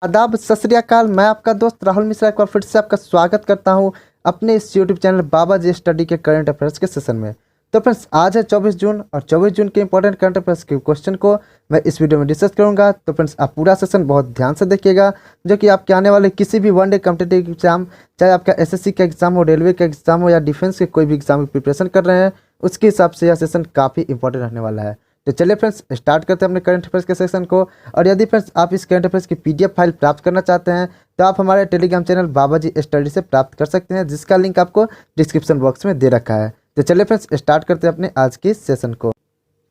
आदाब सत श्री अकाल। मैं आपका दोस्त राहुल मिश्रा एक बार फिर से आपका स्वागत करता हूं अपने इस यूट्यूब चैनल बाबा जी स्टडी के करंट अफेयर्स के सेशन में। तो फ्रेंड्स, आज है 24 जून और 24 जून के इंपॉर्टेंट करंट अफेयर्स के क्वेश्चन को मैं इस वीडियो में डिस्कस करूंगा। तो फ्रेंड्स, आप पूरा सेशन बहुत ध्यान से देखिएगा, जो कि आपके आने वाले किसी भी वनडे कॉम्पिटिटिव एग्जाम, चाहे आपका एसएससी का एग्जाम हो, रेलवे का एग्जाम हो या डिफेंस के कोई भी एग्जाम की प्रिपरेशन कर रहे हैं, उसके हिसाब से यह सेशन काफ़ी इंपॉर्टेंट रहने वाला है। तो चलिए फ्रेंड्स, स्टार्ट करते हैं अपने करंट अफेयर्स के सेक्शन को। और यदि फ्रेंड्स आप इस करंट अफेयर्स की पीडीएफ फाइल प्राप्त करना चाहते हैं तो आप हमारे टेलीग्राम चैनल बाबा जी स्टडी से प्राप्त कर सकते हैं, जिसका लिंक आपको डिस्क्रिप्शन बॉक्स में दे रखा है। तो चलिए फ्रेंड्स, स्टार्ट करते हैं अपने आज की सेशन को।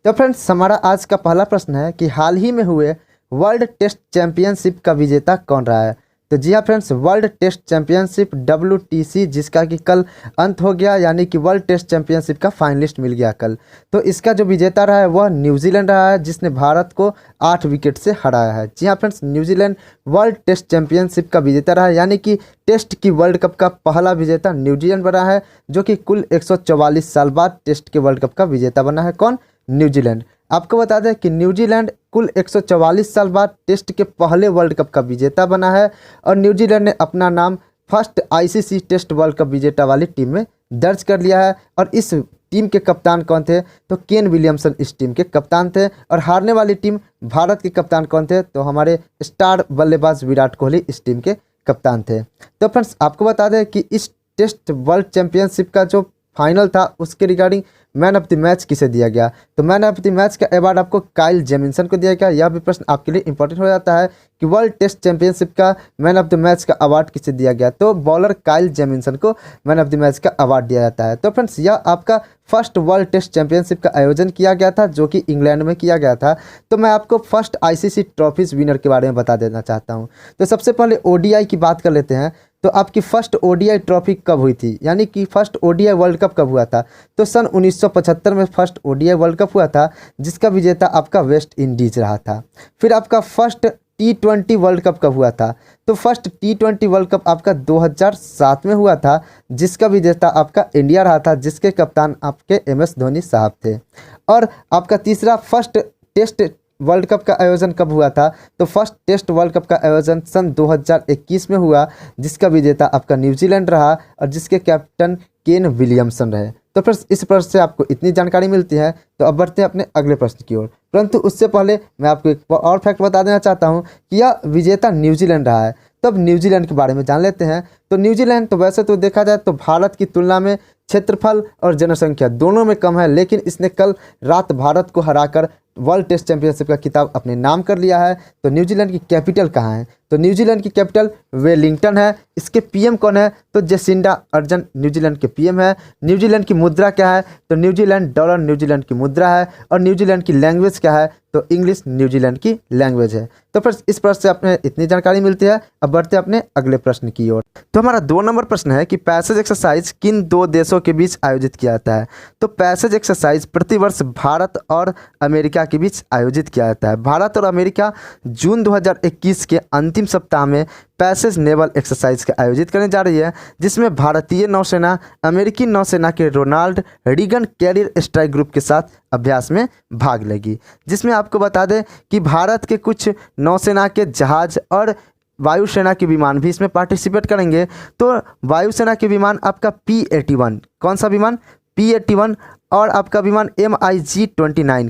तो फ्रेंड्स, हमारा आज का पहला प्रश्न है कि हाल ही में हुए वर्ल्ड टेस्ट चैंपियनशिप का विजेता कौन रहा है। तो जी हाँ friends, world test championship WTC, जिसका कि कल अंत हो गया, यानी कि वर्ल्ड टेस्ट चैंपियनशिप का फाइनलिस्ट मिल गया कल। तो इसका जो विजेता रहा है वह न्यूजीलैंड रहा है, जिसने भारत को 8 विकेट से हराया है। जी हाँ friends, New Zealand world test championship का विजेता रहा है, यानी कि टेस्ट की वर्ल्ड कप का पहला विजेता न्यूजीलैंड बना है, जो कि कुल 144 साल बाद टेस्ट के वर्ल्ड कप का विजेता बना है। कौन? न्यूजीलैंड। आपको बता दें कि न्यूजीलैंड कुल 144 साल बाद टेस्ट के पहले वर्ल्ड कप का विजेता बना है, और न्यूजीलैंड ने अपना नाम first ICC test world cup विजेता वाली टीम में दर्ज कर लिया है। और इस टीम के कप्तान कौन थे? तो केन विलियमसन इस टीम के कप्तान थे। और हारने वाली टीम भारत के कप्तान कौन थे? तो हमारे स्टार बल्लेबाज विराट कोहली इस टीम के कप्तान थे। तो फ्रेंड्स, आपको बता दें कि इस टेस्ट वर्ल्ड चैंपियनशिप का जो फाइनल था उसके regarding man of the match किसे दिया गया। तो मैन ऑफ द मैच का अवार्ड आपको काइल जेमिसन को दिया गया। यह भी प्रश्न आपके लिए इंपॉर्टेंट हो जाता है कि वर्ल्ड टेस्ट चैंपियनशिप का मैन ऑफ द मैच का अवार्ड किसे दिया गया। तो बॉलर काइल जेमिसन को मैन ऑफ द मैच का अवार्ड दिया जाता है। तो फ्रेंड्स, यह आपका फर्स्ट वर्ल्ड टेस्ट चैंपियनशिप का आयोजन किया गया था, जो कि इंग्लैंड में किया गया था। तो मैं आपको फर्स्ट ICC ट्रॉफीज विनर के बारे में बता देना चाहता हूँ। तो सबसे पहले ODI की बात कर लेते हैं। तो आपकी फर्स्ट ODI ट्रॉफी कब हुई थी, यानी कि फर्स्ट ODI वर्ल्ड कप कब हुआ था? तो सन 1975 में फर्स्ट ODI वर्ल्ड कप हुआ था, जिसका विजेता आपका वेस्ट इंडीज रहा था। फिर आपका फर्स्ट T20 वर्ल्ड कप कब हुआ था? तो फर्स्ट T20 वर्ल्ड कप आपका 2007 में हुआ था, जिसका विजेता आपका इंडिया रहा था, जिसके कप्तान आपके MS धोनी साहब थे। और आपका तीसरा फर्स्ट टेस्ट वर्ल्ड कप का आयोजन कब हुआ था? तो फर्स्ट टेस्ट वर्ल्ड कप का आयोजन सन 2021 में हुआ, जिसका विजेता आपका न्यूजीलैंड रहा और जिसके कैप्टन केन विलियमसन रहे। तो फिर इस प्रश्न से आपको इतनी जानकारी मिलती है। तो अब बढ़ते हैं अपने अगले प्रश्न की ओर, परंतु उससे पहले मैं आपको एक और फैक्ट बता देना चाहता हूँ कि यह विजेता न्यूजीलैंड रहा है। तो अब न्यूजीलैंड के बारे में जान लेते हैं। तो न्यूजीलैंड तो वैसे तो देखा जाए तो भारत की तुलना में क्षेत्रफल और जनसंख्या दोनों में कम है, लेकिन इसने कल रात भारत को हराकर वर्ल्ड टेस्ट चैंपियनशिप का खिताब अपने नाम कर लिया है। तो न्यूजीलैंड की कैपिटल कहाँ है? तो न्यूजीलैंड की कैपिटल वेलिंगटन है। इसके PM कौन है? तो जेसिंडा अर्जन न्यूजीलैंड के PM है। न्यूजीलैंड की मुद्रा क्या है? तो न्यूजीलैंड डॉलर न्यूजीलैंड की मुद्रा है। और न्यूजीलैंड की लैंग्वेज क्या है? तो इंग्लिश न्यूजीलैंड की लैंग्वेज है। तो फिर इस प्रश्न से आपने इतनी जानकारी मिलती है। अब बढ़ते हैं अपने अगले प्रश्न की ओर। तो हमारा 2 नंबर प्रश्न है कि पैसेज एक्सरसाइज किन 2 देशों के बीच आयोजित किया जाता है। तो पैसेज एक्सरसाइज प्रतिवर्ष भारत और अमेरिका के बीच आयोजित किया जाता है। भारत और अमेरिका जून 2021 के अंतिम सप्ताह में पैसेज नेवल एक्सरसाइज का आयोजित करने जा रही है, जिसमें भारतीय नौसेना अमेरिकी नौसेना के Ronald Reagan carrier strike group के साथ अभ्यास में भाग लेगी। जिसमें आपको बता दें कि भारत के कुछ नौसेना के जहाज और वायुसेना के विमान भी इसमें पार्टिसिपेट करेंगे। तो वायुसेना के विमान आपका P-81, कौन सा विमान? P-81। और आपका विमान MiG-29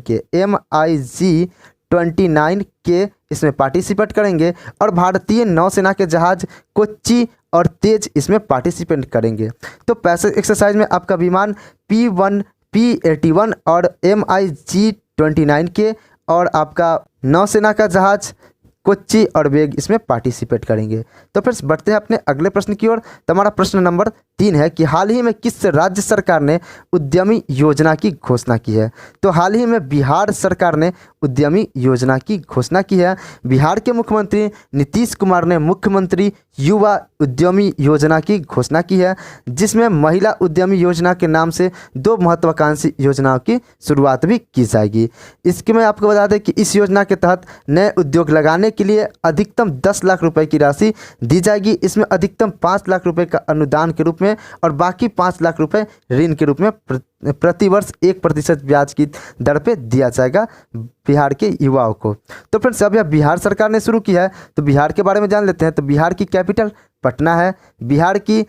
के इसमें पार्टिसिपेट करेंगे। और भारतीय नौसेना के जहाज कोच्चि और तेज इसमें पार्टिसिपेट करेंगे। तो पैसेज एक्सरसाइज में आपका विमान P-81 और MiG-29 के और आपका नौसेना का जहाज कोच्चि और वेग इसमें पार्टिसिपेट करेंगे। तो फिर बढ़ते हैं अपने अगले प्रश्न की ओर। तो हमारा प्रश्न नंबर 3 है कि हाल ही में किस राज्य सरकार ने उद्यमी योजना की घोषणा की है। तो हाल ही में बिहार सरकार ने उद्यमी योजना की घोषणा की है। बिहार के मुख्यमंत्री नीतीश कुमार ने मुख्यमंत्री युवा उद्यमी योजना की घोषणा की है, जिसमें महिला उद्यमी योजना के नाम से 2 महत्वाकांक्षी योजनाओं की शुरुआत भी की जाएगी। इसके में आपको बता दें कि इस योजना के तहत नए उद्योग लगाने के लिए अधिकतम 10 लाख रुपए की राशि दी जाएगी। इसमें अधिकतम 5 लाख रुपए का अनुदान के रूप में और बाकी 5 लाख रुपए ऋण के रूप में प्रतिवर्ष 1% ब्याज की दर पे दिया जाएगा बिहार के युवाओं को। तो फ्रेंड्स, अब यह बिहार सरकार ने शुरू किया है, तो बिहार के बारे में जान लेते हैं। तो बिहार की कैपिटल पटना है। बिहार की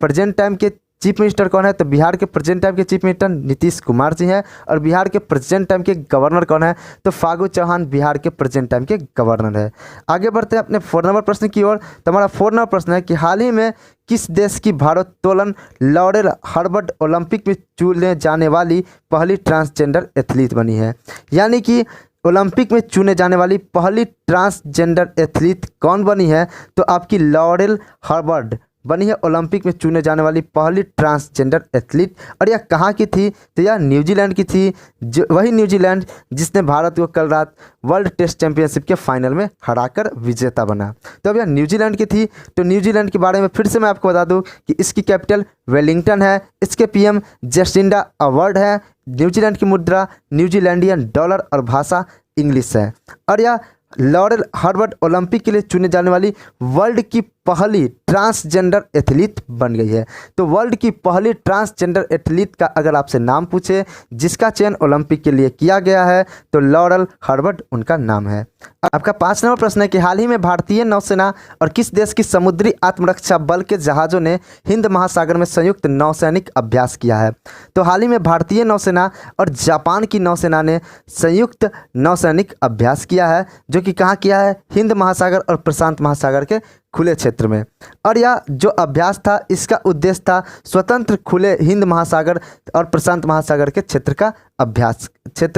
प्रेजेंट टाइम के चीफ मिनिस्टर कौन है? तो बिहार के प्रेजेंट टाइम के चीफ मिनिस्टर नीतीश कुमार जी हैं। और बिहार के प्रेजेंट टाइम के गवर्नर कौन है? तो फागू चौहान बिहार के प्रेजेंट टाइम के गवर्नर है। आगे बढ़ते हैं अपने 4 नंबर प्रश्न की ओर। तो हमारा 4 नंबर प्रश्न है कि हाल ही में किस देश की भारोत्तोलन लॉरेल हर्बर्ट ओलंपिक में चुने जाने वाली पहली ट्रांसजेंडर एथलीट बनी है? यानी कि ओलंपिक में चुने जाने वाली पहली ट्रांसजेंडर एथलीट कौन बनी है? तो आपकी लॉरेल हर्बर्ट बनी है ओलंपिक में चुने जाने वाली पहली ट्रांसजेंडर एथलीट। और यह कहाँ की थी? तो यह न्यूजीलैंड की थी, जो वही न्यूजीलैंड जिसने भारत को कल रात वर्ल्ड टेस्ट चैंपियनशिप के फाइनल में हराकर विजेता बना। तो अब यह न्यूजीलैंड की थी। तो न्यूजीलैंड के बारे में फिर से मैं आपको बता दूं कि इसकी कैपिटल वेलिंगटन है। इसके पीएम जेसिंडा अवार्ड है। न्यूजीलैंड की मुद्रा न्यूजीलैंडियन डॉलर और भाषा इंग्लिश है। और यह लॉरेल हर्बर्ट ओलंपिक के लिए चुने जाने वाली वर्ल्ड की पहली ट्रांसजेंडर एथलीट बन गई है। तो वर्ल्ड की पहली ट्रांसजेंडर एथलीट का अगर आपसे नाम पूछे जिसका चयन ओलंपिक के लिए किया गया है तो लॉरेल हर्बर्ट उनका नाम है। आपका 5 नंबर प्रश्न है कि हाल ही में भारतीय नौसेना और किस देश की समुद्री आत्मरक्षा बल के जहाज़ों ने हिंद महासागर में संयुक्त नौसैनिक अभ्यास किया है? तो हाल ही में भारतीय नौसेना और जापान की नौसेना ने संयुक्त नौसैनिक अभ्यास किया है, जो कि कहाँ किया है? हिंद महासागर और प्रशांत महासागर के खुले क्षेत्र में। और यह जो अभ्यास था इसका उद्देश्य था स्वतंत्र खुले हिंद महासागर और प्रशांत महासागर के क्षेत्र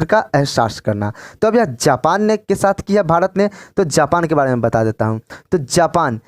का एहसास करना। तो अब यह जापान ने के साथ किया भारत ने। तो जापान के बारे में बता देता हूँ। तो जापान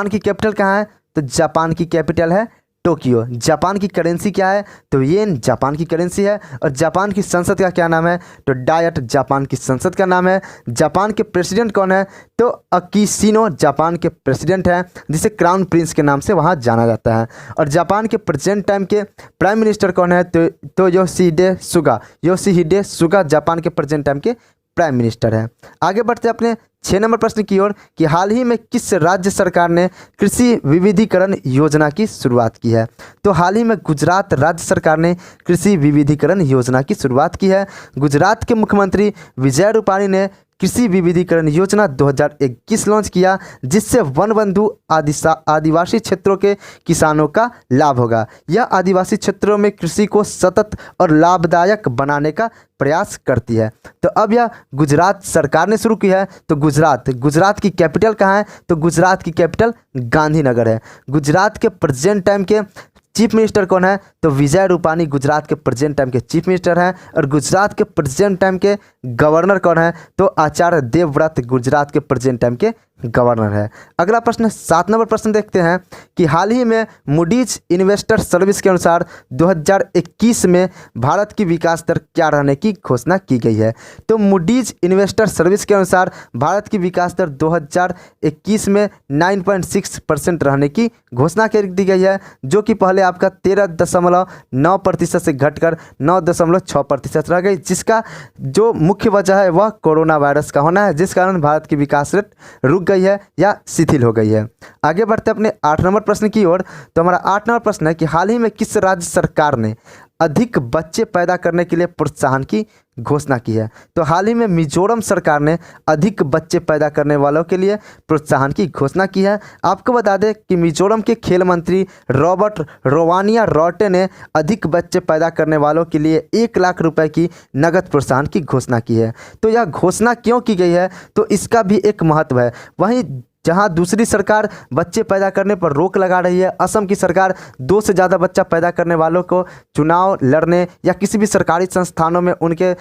की कैपिटल कहाँ है? तो जापान की कैपिटल है टोक्यो। जापान की करेंसी क्या है? तो येन जापान की करेंसी है। और जापान की संसद का क्या नाम है? तो डायट जापान की संसद का नाम है। जापान के प्रेसिडेंट कौन है? तो अकिशिनो जापान के प्रेसिडेंट हैं, जिसे क्राउन प्रिंस के नाम से वहाँ जाना जाता है। और जापान के प्रेजेंट टाइम के प्राइम मिनिस्टर कौन है? तो योशिहिडे सुगा जापान के प्रेजेंट टाइम के प्राइम मिनिस्टर है। आगे बढ़ते हैं अपने 6 नंबर प्रश्न की ओर कि हाल ही में किस राज्य सरकार ने कृषि विविधीकरण योजना की शुरुआत की है? तो हाल ही में गुजरात राज्य सरकार ने कृषि विविधीकरण योजना की शुरुआत की है। गुजरात के मुख्यमंत्री विजय रूपाणी ने कृषि विविधीकरण योजना 2021 लॉन्च किया, जिससे वन बंधु आदिवासी क्षेत्रों के किसानों का लाभ होगा। यह आदिवासी क्षेत्रों में कृषि को सतत और लाभदायक बनाने का प्रयास करती है। तो अब यह गुजरात सरकार ने शुरू की है। तो गुजरात की कैपिटल कहाँ है? तो गुजरात की कैपिटल गांधीनगर है। गुजरात के प्रेजेंट टाइम के चीफ मिनिस्टर कौन है? तो विजय रूपाणी गुजरात के प्रेजेंट टाइम के चीफ मिनिस्टर हैं। और गुजरात के प्रेजेंट टाइम के गवर्नर कौन है? तो आचार्य देवव्रत गुजरात के प्रेजेंट टाइम के गवर्नर है। अगला प्रश्न 7 नंबर प्रश्न देखते हैं कि हाल ही में मूडीज इन्वेस्टर सर्विस के अनुसार 2021 में भारत की विकास दर क्या रहने की घोषणा की गई है? तो मूडीज इन्वेस्टर सर्विस के अनुसार भारत की विकास दर 2021 में 9.6% रहने की घोषणा कर दी गई है, जो कि पहले आपका 13.9% से घटकर 9.6% रह गई, जिसका जो मुख्य वजह है वह कोरोना वायरस का होना है, जिस कारण भारत की विकास रेट रुक गई है या शिथिल हो गई है। आगे बढ़ते अपने 8 नंबर प्रश्न की ओर। तो हमारा 8 नंबर प्रश्न है कि हाल ही में किस राज्य सरकार ने अधिक बच्चे पैदा करने के लिए प्रोत्साहन की घोषणा की है? तो हाल ही में मिजोरम सरकार ने अधिक बच्चे पैदा करने वालों के लिए प्रोत्साहन की घोषणा की है। आपको बता दें कि मिजोरम के खेल मंत्री रॉबर्ट रोवानिया रॉटे ने अधिक बच्चे पैदा करने वालों के लिए 1 लाख रुपए की नगद प्रोत्साहन की घोषणा की है। तो यह घोषणा क्यों की गई है? तो इसका भी एक महत्व है। वहीं जहां दूसरी सरकार बच्चे पैदा करने पर रोक लगा रही है, असम की सरकार 2 से ज़्यादा बच्चा पैदा करने वालों को चुनाव लड़ने या किसी भी सरकारी संस्थानों में उनके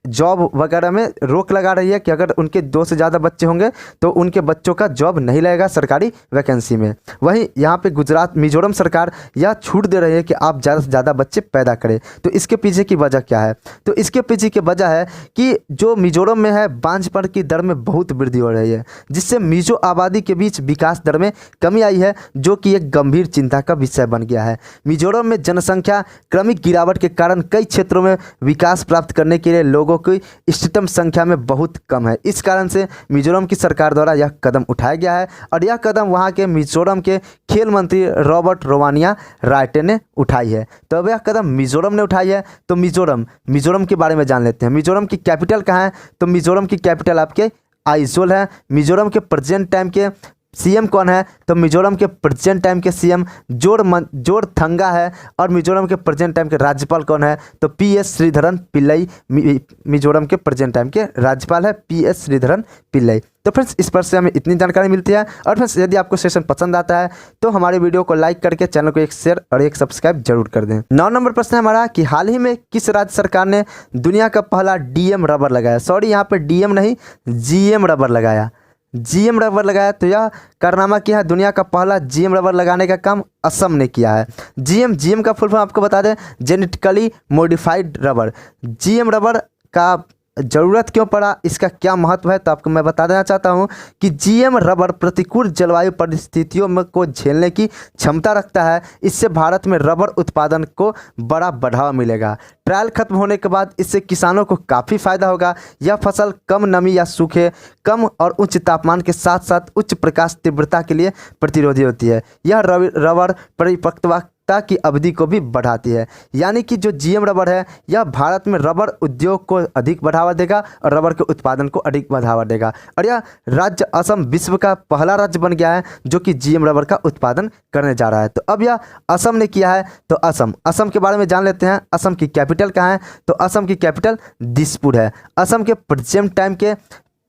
जॉब वगैरह में रोक लगा रही है कि अगर उनके 2 से ज़्यादा बच्चे होंगे तो उनके बच्चों का जॉब नहीं लगेगा सरकारी वैकेंसी में। वहीं यहाँ पे मिजोरम सरकार यह छूट दे रही है कि आप ज़्यादा से ज़्यादा बच्चे पैदा करें। तो इसके पीछे की वजह क्या है? तो इसके पीछे की वजह है कि जो मिजोरम में है बांझपन की दर में बहुत वृद्धि हो रही है, जिससे मिजो आबादी के बीच विकास दर में कमी आई है, जो कि एक गंभीर चिंता का विषय बन गया है। मिजोरम में जनसंख्या क्रमिक गिरावट के कारण कई क्षेत्रों में विकास प्राप्त करने के लिए लोगों की इष्टतम संख्या में बहुत कम है। इस कारण से मिजोरम की सरकार द्वारा यह कदम उठाया गया है और यह कदम वहाँ के मिजोरम के खेल मंत्री रॉबर्ट रोमानिया रायटे ने उठाई है। तो अब यह कदम मिजोरम ने उठाई है। तो मिजोरम के बारे में जान लेते हैं। मिजोरम की कैपिटल कहाँ है? तो मिजोरम की कैपिटल आपके आइजोल है। मिजोरम के प्रेजेंट टाइम के सीएम कौन है? तो मिजोरम के प्रेजेंट टाइम के सीएम जोरथंगा है। और मिजोरम के प्रेजेंट टाइम के राज्यपाल कौन है? तो पीएस श्रीधरन पिल्लई मिजोरम के प्रेजेंट टाइम के राज्यपाल है पीएस श्रीधरन पिल्लई। तो फ्रेंड्स इस पर से हमें इतनी जानकारी मिलती है। और फ्रेंड्स यदि आपको सेशन पसंद आता है तो हमारे वीडियो को लाइक करके चैनल को एक शेयर और एक सब्सक्राइब जरूर कर दें। 9 नंबर प्रश्न है हमारा कि हाल ही में किस राज्य सरकार ने दुनिया का पहला डीएम रबर लगाया? सॉरी, यहाँ पे डीएम नहीं, जीएम रबर लगाया। जीएम रबर लगाया। तो यह कारनामा किया है, दुनिया का पहला जीएम रबर लगाने का काम असम ने किया है। जीएम का फुल फॉर्म आपको बता दें, genetically modified rubber. GM rubber का ज़रूरत क्यों पड़ा, इसका क्या महत्व है, तो आपको मैं बता देना चाहता हूं कि जीएम रबर प्रतिकूल जलवायु परिस्थितियों में को झेलने की क्षमता रखता है। इससे भारत में रबर उत्पादन को बड़ा बढ़ावा मिलेगा। ट्रायल खत्म होने के बाद इससे किसानों को काफ़ी फायदा होगा। यह फसल कम नमी या सूखे, कम और उच्च तापमान के साथ साथ उच्च प्रकाश तीव्रता के लिए प्रतिरोधी होती है। यह रबर परिपक्वता की अवधि को भी बढ़ाती है। यानी कि जो जीएम रबर है यह भारत में रबर उद्योग को अधिक बढ़ावा देगा और रबर के उत्पादन को अधिक बढ़ावा देगा। और यह राज्य असम विश्व का पहला राज्य बन गया है जो कि जीएम रबर का उत्पादन करने जा रहा है। तो अब यह असम ने किया है। तो असम के बारे में जान लेते हैं। असम की कैपिटल कहाँ है? तो असम की कैपिटल दिसपुर है। असम के प्रेजेंट टाइम के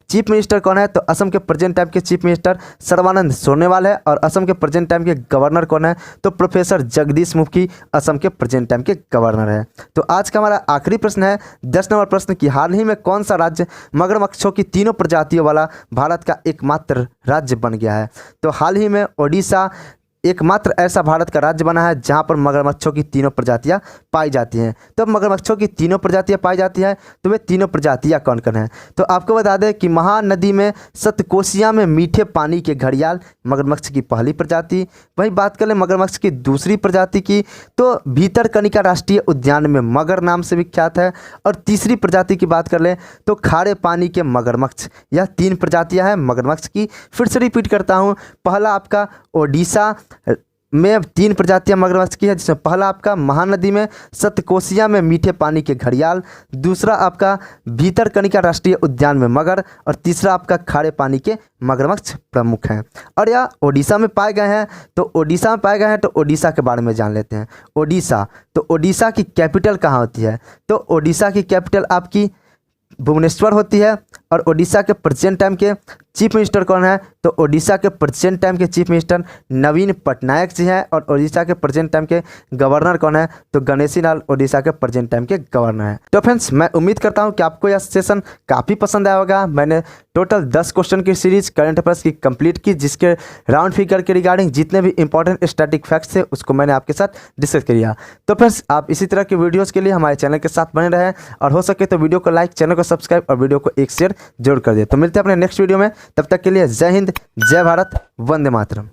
चीफ मिनिस्टर कौन है? तो असम के प्रेजेंट टाइम के चीफ मिनिस्टर सर्बानंद सोनोवाल है। और असम के प्रेजेंट टाइम के गवर्नर कौन है? तो प्रोफेसर जगदीश मुखी असम के प्रेजेंट टाइम के गवर्नर है। तो आज का हमारा आखिरी प्रश्न है 10 नंबर प्रश्न कि हाल ही में कौन सा राज्य मगरमच्छों की तीनों प्रजातियों वाला भारत का एकमात्र राज्य बन गया है? तो हाल ही में ओडिशा एकमात्र ऐसा भारत का राज्य बना है जहां पर मगरमच्छों की तीनों प्रजातियां पाई जाती हैं। तो मगरमच्छों की तीनों प्रजातियां पाई जाती हैं, तो वे तीनों प्रजातियां कौन कौन हैं? तो आपको बता दें कि महानदी में सतकोशिया में मीठे पानी के घड़ियाल मगरमच्छ की पहली प्रजाति। वहीं बात करें मगरमच्छ की दूसरी प्रजाति की, तो भीतरकनिका राष्ट्रीय उद्यान में मगर नाम से विख्यात है। और तीसरी प्रजाति की बात कर लें तो खारे पानी के मगरमच्छ। यह 3 प्रजातियां हैं मगरमच्छ की। फिर से रिपीट करता हूं, पहला आपका ओडिशा में 3 प्रजातियां मगरमच्छ की है, जिसमें पहला आपका महानदी में सतकोशिया में मीठे पानी के घड़ियाल, दूसरा आपका भीतरकनिका राष्ट्रीय उद्यान में मगर, और तीसरा आपका खारे पानी के मगरमच्छ प्रमुख हैं। और यह ओडिशा में पाए गए हैं। तो ओडिशा में पाए गए हैं तो ओडिशा के बारे में जान लेते हैं। ओडिशा, तो ओडिशा की कैपिटल कहाँ होती है? तो ओडिशा की कैपिटल आपकी भुवनेश्वर होती है। और ओडिशा के प्रेजेंट टाइम के चीफ मिनिस्टर कौन है? तो ओडिशा के प्रेजेंट टाइम के चीफ मिनिस्टर नवीन पटनायक जी हैं। और ओडिशा के प्रेजेंट टाइम के गवर्नर कौन है? तो गणेशी लाल ओडिशा के प्रेजेंट टाइम के गवर्नर हैं। तो फ्रेंड्स मैं उम्मीद करता हूं कि आपको यह सेशन काफ़ी पसंद आया होगा। मैंने टोटल 10 क्वेश्चन की सीरीज करंट अफेयर्स की कंप्लीट की, जिसके राउंड फिगर के रिगार्डिंग जितने भी इंपॉर्टेंट स्टैटिक फैक्ट्स थे उसको मैंने आपके साथ डिस्कस किया। तो फ्रेंड्स आप इसी तरह के वीडियोज़ के लिए हमारे चैनल के साथ बने रहें और हो सके तो वीडियो को लाइक, चैनल को सब्सक्राइब और वीडियो को एक शेयर जरूर कर दिए। तो मिलते हैं अपने नेक्स्ट वीडियो में, तब तक के लिए जय हिंद, जय भारत, वंदे मातरम।